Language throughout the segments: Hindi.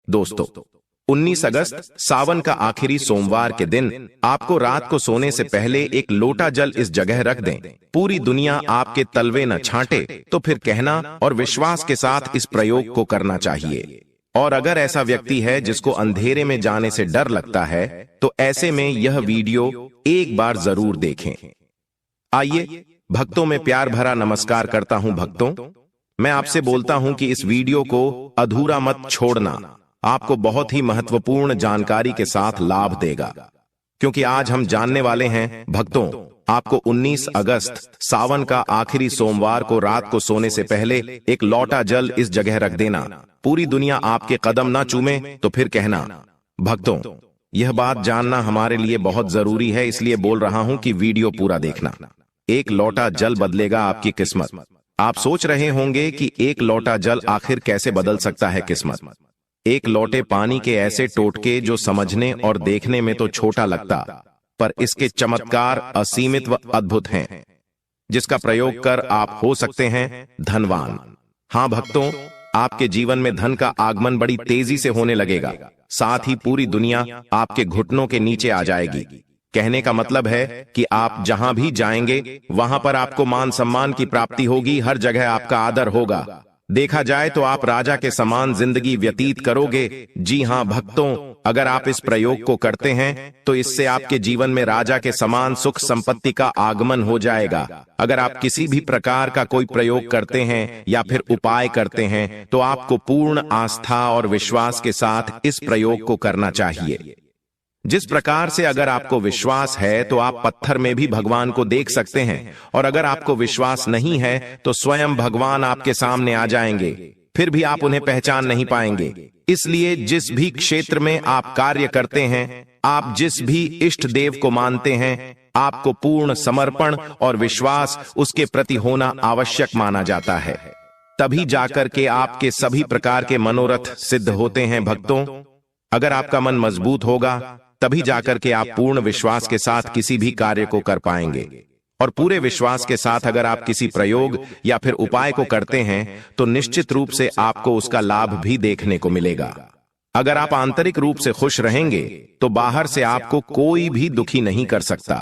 दोस्तों, 19 अगस्त सावन का आखिरी सोमवार के दिन आपको रात को सोने से पहले एक लोटा जल इस जगह रख दें। पूरी दुनिया आपके तलवे न छांटे तो फिर कहना और विश्वास के साथ इस प्रयोग को करना चाहिए। और अगर ऐसा व्यक्ति है जिसको अंधेरे में जाने से डर लगता है तो ऐसे में यह वीडियो एक बार जरूर देखें। आइए, भक्तों में प्यार भरा नमस्कार करता हूं। भक्तों, मैं आपसे बोलता हूं कि इस वीडियो को अधूरा मत छोड़ना। आपको बहुत ही महत्वपूर्ण जानकारी के साथ लाभ देगा, क्योंकि आज हम जानने वाले हैं भक्तों, आपको 19 अगस्त सावन का आखिरी सोमवार को रात को सोने से पहले एक लोटा जल इस जगह रख देना। पूरी दुनिया आपके कदम ना चूमे तो फिर कहना। भक्तों, यह बात जानना हमारे लिए बहुत जरूरी है, इसलिए बोल रहा हूं कि वीडियो पूरा देखना। एक लोटा जल बदलेगा आपकी किस्मत। आप सोच रहे होंगे कि एक लोटा जल आखिर कैसे बदल सकता है किस्मत। एक लोटे पानी के ऐसे टोटके जो समझने और देखने में तो छोटा लगता, पर इसके चमत्कार असीमित व अद्भुत हैं, जिसका प्रयोग कर आप हो सकते हैं धनवान। हां भक्तों, आपके जीवन में धन का आगमन बड़ी तेजी से होने लगेगा। साथ ही पूरी दुनिया आपके घुटनों के नीचे आ जाएगी। कहने का मतलब है कि आप जहां भी जाएंगे वहां पर आपको मान सम्मान की प्राप्ति होगी, हर जगह आपका आदर होगा। देखा जाए तो आप राजा के समान जिंदगी व्यतीत करोगे। जी हां भक्तों, अगर आप इस प्रयोग को करते हैं तो इससे आपके जीवन में राजा के समान सुख संपत्ति का आगमन हो जाएगा। अगर आप किसी भी प्रकार का कोई प्रयोग करते हैं या फिर उपाय करते हैं तो आपको पूर्ण आस्था और विश्वास के साथ इस प्रयोग को करना चाहिए। जिस प्रकार से अगर आपको विश्वास है तो आप पत्थर में भी भगवान को देख सकते हैं, और अगर आपको विश्वास नहीं है तो स्वयं भगवान आपके सामने आ जाएंगे, फिर भी आप उन्हें पहचान नहीं पाएंगे। इसलिए जिस भी क्षेत्र में आप कार्य करते हैं, आप जिस भी इष्ट देव को मानते हैं, आपको पूर्ण समर्पण और विश्वास उसके प्रति होना आवश्यक माना जाता है। तभी जाकर के आपके सभी प्रकार के मनोरथ सिद्ध होते हैं। भक्तों, अगर आपका मन मजबूत होगा तभी जाकर के आप पूर्ण विश्वास के साथ किसी भी कार्य को कर पाएंगे। और पूरे विश्वास के साथ अगर आप किसी प्रयोग या फिर उपाय को करते हैं तो निश्चित रूप से आपको उसका लाभ भी देखने को मिलेगा। अगर आप आंतरिक रूप से खुश रहेंगे तो बाहर से आपको कोई भी दुखी नहीं कर सकता।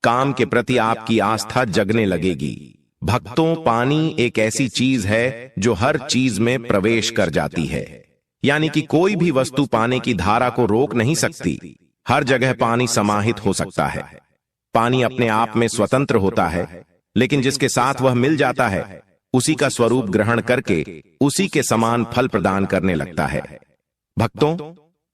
काम के प्रति आपकी आस्था जगने लगेगी। भक्तों, पानी एक ऐसी चीज है जो हर चीज में प्रवेश कर जाती है, यानी कि कोई भी वस्तु पानी की धारा को रोक नहीं सकती। हर जगह पानी समाहित हो सकता है। पानी अपने आप में स्वतंत्र होता है, लेकिन जिसके साथ वह मिल जाता है उसी का स्वरूप ग्रहण करके उसी के समान फल प्रदान करने लगता है। भक्तों,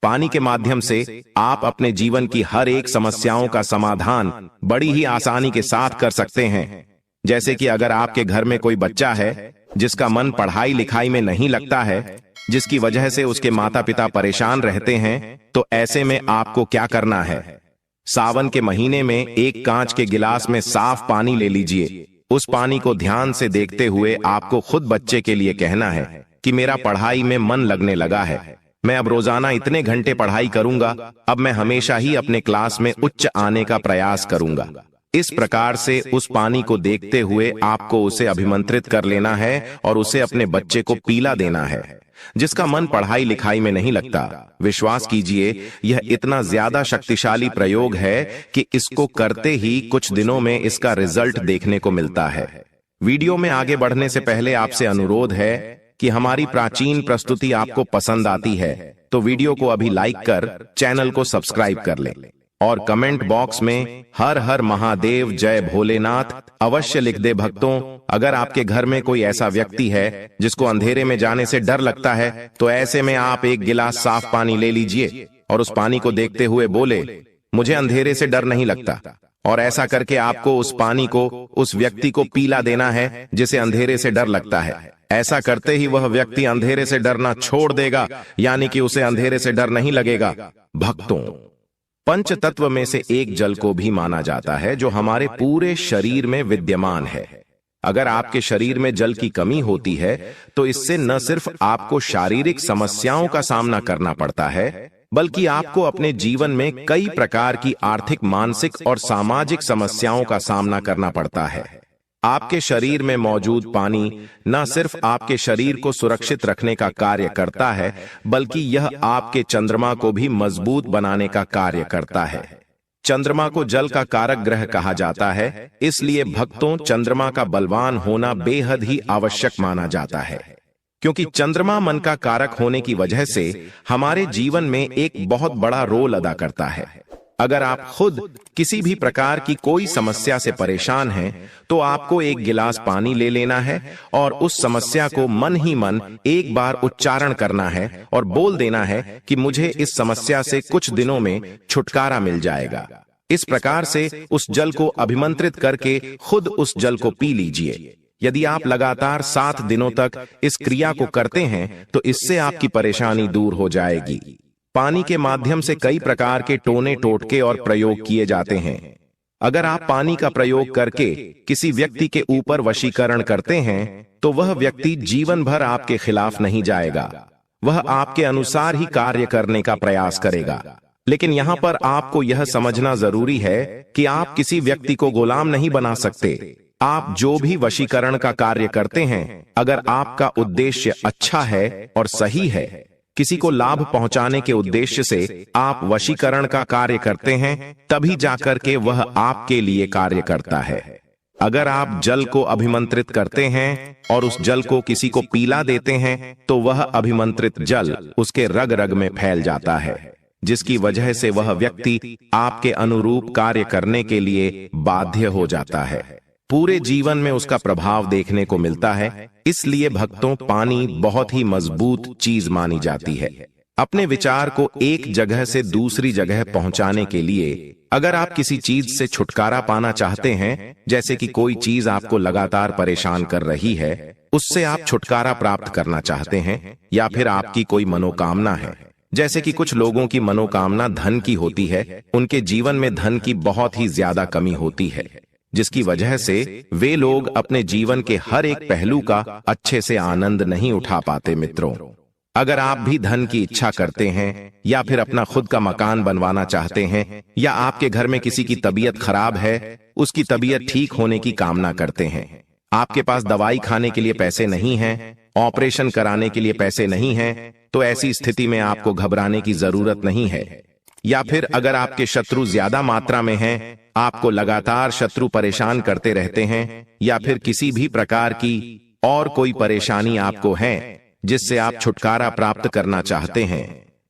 पानी के माध्यम से आप अपने जीवन की हर एक समस्याओं का समाधान बड़ी ही आसानी के साथ कर सकते हैं। जैसे कि अगर आपके घर में कोई बच्चा है जिसका मन पढ़ाई लिखाई में नहीं लगता है, जिसकी वजह से उसके माता पिता परेशान रहते हैं, तो ऐसे में आपको क्या करना है? सावन के महीने में एक कांच के गिलास में साफ पानी ले लीजिए। उस पानी को ध्यान से देखते हुए आपको खुद बच्चे के लिए कहना है कि मेरा पढ़ाई में मन लगने लगा है, मैं अब रोजाना इतने घंटे पढ़ाई करूंगा, अब मैं हमेशा ही अपने क्लास में उच्च आने का प्रयास करूंगा। इस प्रकार से उस पानी को देखते हुए आपको उसे अभिमंत्रित कर लेना है और उसे अपने बच्चे को पीला देना है, जिसका मन पढ़ाई लिखाई में नहीं लगता। विश्वास कीजिए, यह इतना ज्यादा शक्तिशाली प्रयोग है कि इसको करते ही कुछ दिनों में इसका रिजल्ट देखने को मिलता है। वीडियो में आगे बढ़ने से पहले आपसे अनुरोध है कि हमारी प्राचीन प्रस्तुति आपको पसंद आती है तो वीडियो को अभी लाइक कर चैनल को सब्सक्राइब कर लें और कमेंट बॉक्स में हर हर महादेव जय भोलेनाथ अवश्य लिख दे। भक्तों, अगर आपके घर में कोई ऐसा व्यक्ति है जिसको अंधेरे में जाने से डर लगता है तो ऐसे में आप एक गिलास साफ पानी ले लीजिए और उस पानी को देखते हुए बोले, मुझे अंधेरे से डर नहीं लगता। और ऐसा करके आपको उस पानी को उस व्यक्ति को पीला देना है जिसे अंधेरे से डर लगता है। ऐसा करते ही वह व्यक्ति अंधेरे से डरना छोड़ देगा, यानी कि उसे अंधेरे से डर नहीं लगेगा। भक्तों, पंच तत्व में से एक जल को भी माना जाता है जो हमारे पूरे शरीर में विद्यमान है। अगर आपके शरीर में जल की कमी होती है तो इससे न सिर्फ आपको शारीरिक समस्याओं का सामना करना पड़ता है, बल्कि आपको अपने जीवन में कई प्रकार की आर्थिक, मानसिक और सामाजिक समस्याओं का सामना करना पड़ता है। आपके शरीर में मौजूद पानी न सिर्फ आपके शरीर को सुरक्षित रखने का कार्य करता है, बल्कि यह आपके चंद्रमा को भी मजबूत बनाने का कार्य करता है। चंद्रमा को जल का कारक ग्रह कहा जाता है, इसलिए भक्तों चंद्रमा का बलवान होना बेहद ही आवश्यक माना जाता है, क्योंकि चंद्रमा मन का कारक होने की वजह से हमारे जीवन में एक बहुत बड़ा रोल अदा करता है। अगर आप खुद किसी भी प्रकार की कोई समस्या से परेशान हैं, तो आपको एक गिलास पानी ले लेना है और उस समस्या को मन ही मन एक बार उच्चारण करना है और बोल देना है कि मुझे इस समस्या से कुछ दिनों में छुटकारा मिल जाएगा। इस प्रकार से उस जल को अभिमंत्रित करके खुद उस जल को पी लीजिए। यदि आप लगातार 7 दिनों तक इस क्रिया को करते हैं, तो इससे आपकी परेशानी दूर हो जाएगी। पानी के माध्यम से कई प्रकार के टोने टोटके और प्रयोग किए जाते हैं। अगर आप पानी का प्रयोग करके किसी व्यक्ति के ऊपर वशीकरण करते हैं, तो वह व्यक्ति जीवन भर आपके खिलाफ नहीं जाएगा, वह आपके अनुसार ही कार्य करने का प्रयास करेगा। लेकिन यहाँ पर आपको यह समझना जरूरी है कि आप किसी व्यक्ति को गुलाम नहीं बना सकते। आप जो भी वशीकरण का कार्य करते हैं, अगर आपका उद्देश्य अच्छा है और सही है, किसी को लाभ पहुंचाने के उद्देश्य से आप वशीकरण का कार्य करते हैं, तभी जाकर के वह आपके लिए कार्य करता है। अगर आप जल को अभिमंत्रित करते हैं और उस जल को किसी को पिला देते हैं, तो वह अभिमंत्रित जल उसके रग रग में फैल जाता है, जिसकी वजह से वह व्यक्ति आपके अनुरूप कार्य करने के लिए बाध्य हो जाता है। पूरे जीवन में उसका प्रभाव देखने को मिलता है। इसलिए भक्तों, पानी बहुत ही मजबूत चीज मानी जाती है। अपने विचार को एक जगह से दूसरी जगह पहुंचाने के लिए अगर आप किसी चीज से छुटकारा पाना चाहते हैं, जैसे कि कोई चीज आपको लगातार परेशान कर रही है, उससे आप छुटकारा प्राप्त करना चाहते हैं, या फिर आपकी कोई मनोकामना है, जैसे कि कुछ लोगों की मनोकामना धन की होती है, उनके जीवन में धन की बहुत ही ज्यादा कमी होती है, जिसकी वजह से वे लोग अपने जीवन के हर एक पहलू का अच्छे से आनंद नहीं उठा पाते। मित्रों, अगर आप भी धन की इच्छा करते हैं, या फिर अपना खुद का मकान बनवाना चाहते हैं, या आपके घर में किसी की तबीयत खराब है, उसकी तबीयत ठीक होने की कामना करते हैं, आपके पास दवाई खाने के लिए पैसे नहीं हैं, ऑपरेशन कराने के लिए पैसे नहीं हैं, तो ऐसी स्थिति में आपको घबराने की जरूरत नहीं है। या फिर अगर आपके शत्रु ज्यादा मात्रा में हैं, आपको लगातार शत्रु परेशान करते रहते हैं, या फिर किसी भी प्रकार की और कोई परेशानी आपको है जिससे आप छुटकारा प्राप्त करना चाहते हैं,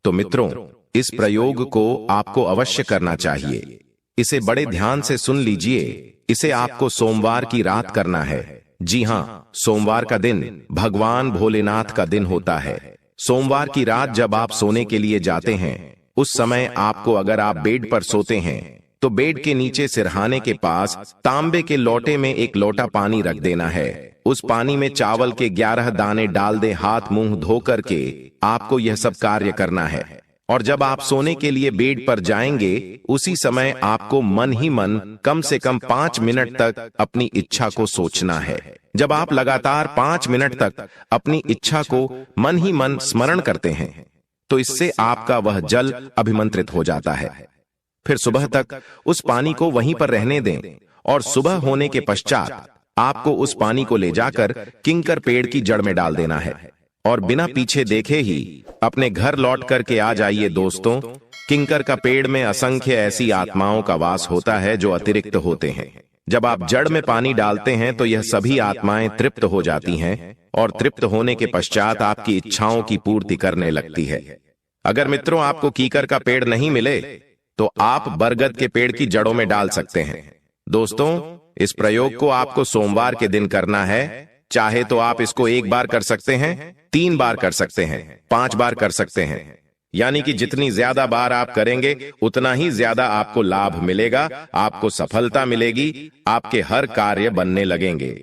तो मित्रों, इस प्रयोग को आपको अवश्य करना चाहिए। इसे बड़े ध्यान से सुन लीजिए। इसे आपको सोमवार की रात करना है। जी हाँ, सोमवार का दिन भगवान भोलेनाथ का दिन होता है। सोमवार की रात जब आप सोने के लिए जाते हैं, उस समय आपको, अगर आप बेड पर सोते हैं, तो बेड के नीचे सिरहाने के पास तांबे के लोटे में एक लोटा पानी रख देना है। उस पानी में चावल के 11 दाने डाल दे। हाथ मुंह धो करके आपको यह सब कार्य करना है। और जब आप सोने के लिए बेड पर जाएंगे, उसी समय आपको मन ही मन कम से कम 5 मिनट तक अपनी इच्छा को सोचना है। जब आप लगातार 5 मिनट तक अपनी इच्छा को मन ही मन स्मरण करते हैं, तो इससे आपका वह जल अभिमंत्रित हो जाता है। फिर सुबह तक उस पानी को वहीं पर रहने दें, और सुबह होने के पश्चात आपको उस पानी को ले जाकर किंकर पेड़ की जड़ में डाल देना है, और बिना पीछे देखे ही अपने घर लौट करके आ जाइए। दोस्तों, किंकर का पेड़ में असंख्य ऐसी आत्माओं का वास होता है जो अतिरिक्त होते हैं। जब आप जड़ में पानी डालते हैं, तो यह सभी आत्माएं तृप्त हो जाती हैं, और तृप्त होने के पश्चात आपकी इच्छाओं की पूर्ति करने लगती है। अगर मित्रों आपको कीकर का पेड़ नहीं मिले, तो आप बरगद के पेड़ की जड़ों में डाल सकते हैं। दोस्तों, इस प्रयोग को आपको सोमवार के दिन करना है। चाहे तो आप इसको 1 बार कर सकते हैं, 3 बार कर सकते हैं, 5 बार कर सकते हैं। यानी कि जितनी ज्यादा बार आप करेंगे, उतना ही ज्यादा आपको लाभ मिलेगा, आपको सफलता मिलेगी, आपके हर कार्य बनने लगेंगे।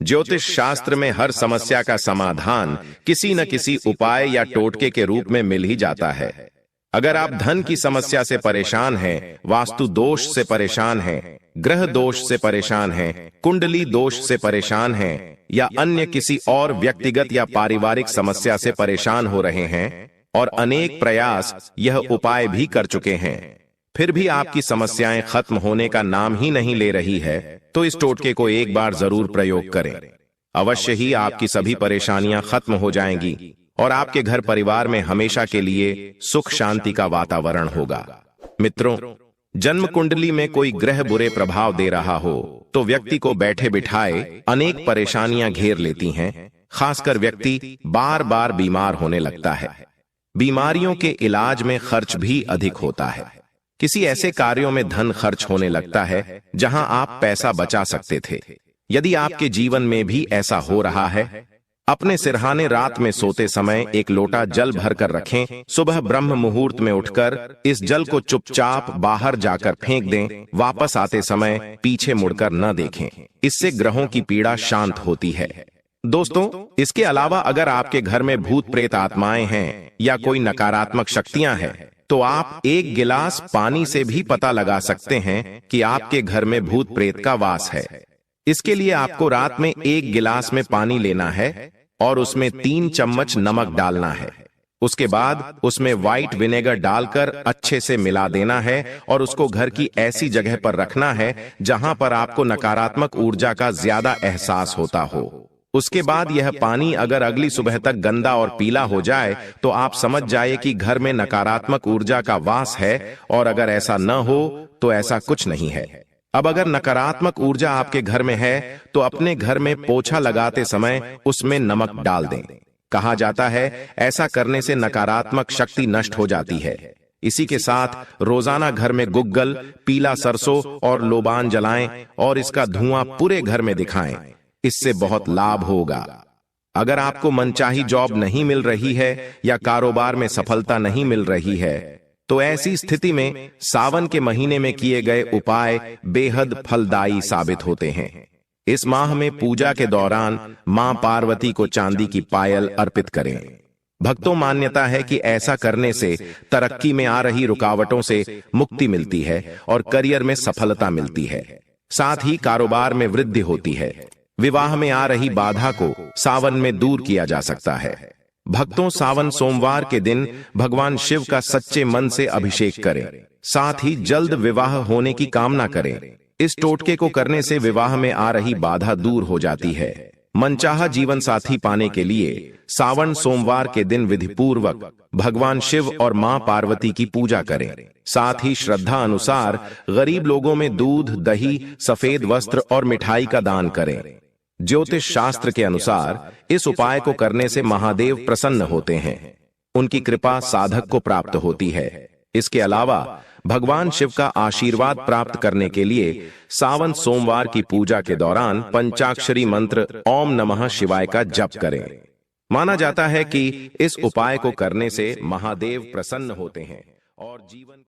ज्योतिष शास्त्र में हर समस्या का समाधान किसी न किसी उपाय या टोटके के रूप में मिल ही जाता है। अगर आप धन की समस्या से परेशान हैं, वास्तु दोष से परेशान हैं, ग्रह दोष से परेशान हैं, कुंडली दोष से परेशान हैं, या अन्य किसी और व्यक्तिगत या पारिवारिक समस्या से परेशान हो रहे हैं, और अनेक प्रयास यह उपाय भी कर चुके हैं, फिर भी आपकी समस्याएं खत्म होने का नाम ही नहीं ले रही है, तो इस टोटके को एक बार जरूर प्रयोग करें। अवश्य ही आपकी सभी परेशानियां खत्म हो जाएंगी और आपके घर परिवार में हमेशा के लिए सुख शांति का वातावरण होगा। मित्रों, जन्म कुंडली में कोई ग्रह बुरे प्रभाव दे रहा हो तो व्यक्ति को बैठे बिठाए अनेक परेशानियां घेर लेती हैं। खासकर व्यक्ति बार बार बीमार होने लगता है। बीमारियों के इलाज में खर्च भी अधिक होता है। किसी ऐसे कार्यों में धन खर्च होने लगता है जहां आप पैसा बचा सकते थे। यदि आपके जीवन में भी ऐसा हो रहा है, अपने सिरहाने रात में सोते समय एक लोटा जल भरकर रखें। सुबह ब्रह्म मुहूर्त में उठकर इस जल को चुपचाप बाहर जाकर फेंक दें। वापस आते समय पीछे मुड़कर न देखें। इससे ग्रहों की पीड़ा शांत होती है। दोस्तों, इसके अलावा अगर आपके घर में भूत प्रेत आत्माएं हैं या कोई नकारात्मक शक्तियां हैं, तो आप एक गिलास पानी से भी पता लगा सकते हैं कि आपके घर में भूत प्रेत का वास है। इसके लिए आपको रात में एक गिलास में पानी लेना है और उसमें 3 चम्मच नमक डालना है। उसके बाद उसमें व्हाइट विनेगर डालकर अच्छे से मिला देना है और उसको घर की ऐसी जगह पर रखना है जहां पर आपको नकारात्मक ऊर्जा का ज्यादा एहसास होता हो। उसके बाद यह पानी अगर अगली सुबह तक गंदा और पीला हो जाए तो आप समझ जाइए कि घर में नकारात्मक ऊर्जा का वास है, और अगर ऐसा न हो तो ऐसा कुछ नहीं है। अब अगर नकारात्मक ऊर्जा आपके घर में है तो अपने घर में पोछा लगाते समय उसमें नमक डाल दें। कहा जाता है ऐसा करने से नकारात्मक शक्ति नष्ट हो जाती है। इसी के साथ रोजाना घर में गुग्गल, पीला सरसों और लोबान जलाएं और इसका धुआं पूरे घर में दिखाएं। इससे बहुत लाभ होगा। अगर आपको मनचाही जॉब नहीं मिल रही है या कारोबार में सफलता नहीं मिल रही है, तो ऐसी स्थिति में सावन के महीने में किए गए उपाय बेहद फलदायी साबित होते हैं। इस माह में पूजा के दौरान मां पार्वती को चांदी की पायल अर्पित करें। भक्तों, मान्यता है कि ऐसा करने से तरक्की में आ रही रुकावटों से मुक्ति मिलती है और करियर में सफलता मिलती है। साथ ही कारोबार में वृद्धि होती है। विवाह में आ रही बाधा को सावन में दूर किया जा सकता है। भक्तों, सावन सोमवार के दिन भगवान शिव का सच्चे मन से अभिषेक करें। साथ ही जल्द विवाह होने की कामना करें। इस टोटके को करने से विवाह में आ रही बाधा दूर हो जाती है। मनचाहा जीवन साथी पाने के लिए सावन सोमवार के दिन विधिपूर्वक भगवान शिव और मां पार्वती की पूजा करें। साथ ही श्रद्धा अनुसार गरीब लोगों में दूध, दही, सफेद वस्त्र और मिठाई का दान करें। ज्योतिष शास्त्र के अनुसार इस उपाय को करने से महादेव प्रसन्न होते हैं। उनकी कृपा साधक को प्राप्त होती है। इसके अलावा भगवान शिव का आशीर्वाद प्राप्त करने के लिए सावन सोमवार की पूजा के दौरान पंचाक्षरी मंत्र ओम नमः शिवाय का जप करें। माना जाता है कि इस उपाय को करने से महादेव प्रसन्न होते हैं और जीवन